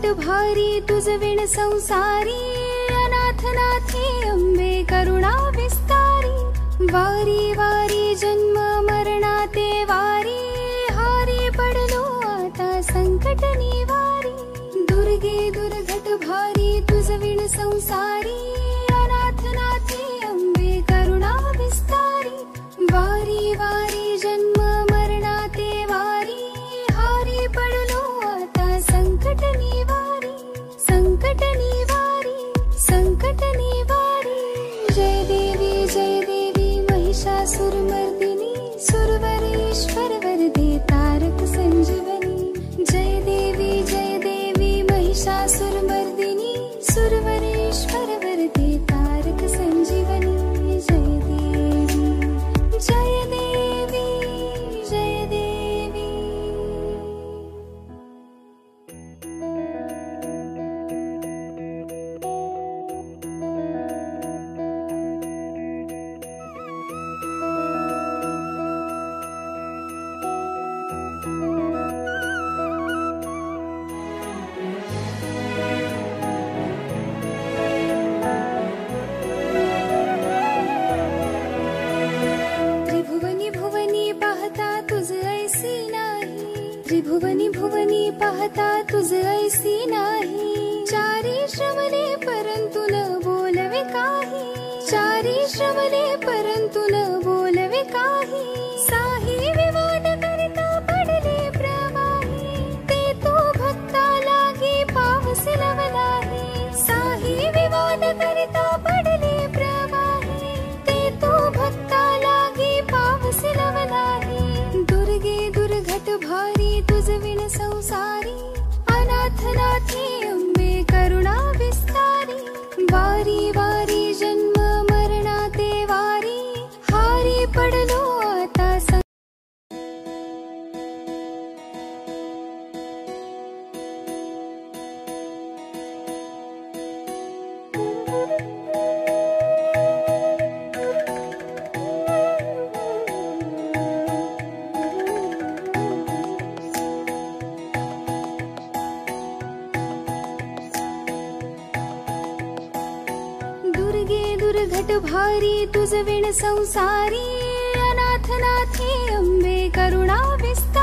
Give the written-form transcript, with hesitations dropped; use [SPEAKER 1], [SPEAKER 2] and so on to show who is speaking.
[SPEAKER 1] दुर्घट भारी तुझ विण संसारी, अनाथ नाथे अंबे करुणा विस्तारी। वारी वारी जन्म मरणाते वारी, हारी पडलो आता संकट निवारी। दुर्गे दुर्घट भारी तुझ विण संसारी, अनाथ नाथे अंबे करुणा विस्तारी। वारी वारी जन्म मरणाते वारी, हारी पडलो आता संकट निवारी। संकट निवारी, संकट निवारी। जय देवी महिषासुरमर्दिनी, सुरवरेश्वर वरदे तारक संजीवनी। जय देवी महिषासुरमर्दिनी, सुरवरेश्वर वरदे तारक संजीवनी। जय देवी, जय देवी, जय देवी। त्रिभुवनी भुवनी पाहता तुझ ऐसी नाही, त्रिभुवनी भुवनी पाहता तुझ ऐसी नाही। चारी श्रवणे परंतु न बोलवे काही, चारी श्रवणे परंतु न बोलवे काही। साही विवाद करिता पडले प्रवाही, ते तो भक्ता लागी पावसी लवलाही। साही विवाद करिता पडले प्रवाही, ते तो भक्ता लागी पावसी लवलाही। दुर्गे दुर्घट भारी तुझ विण संसारी, अनाथ नाथे अंबे करुणा विस्तारी। वारी वारी जन्म मरणाते वारी, हारी पडलो आता दुर्गे दुर्घट भारी तुझ विण संसारी, अनाथ नाथे अंबे करुणा विस्तारी।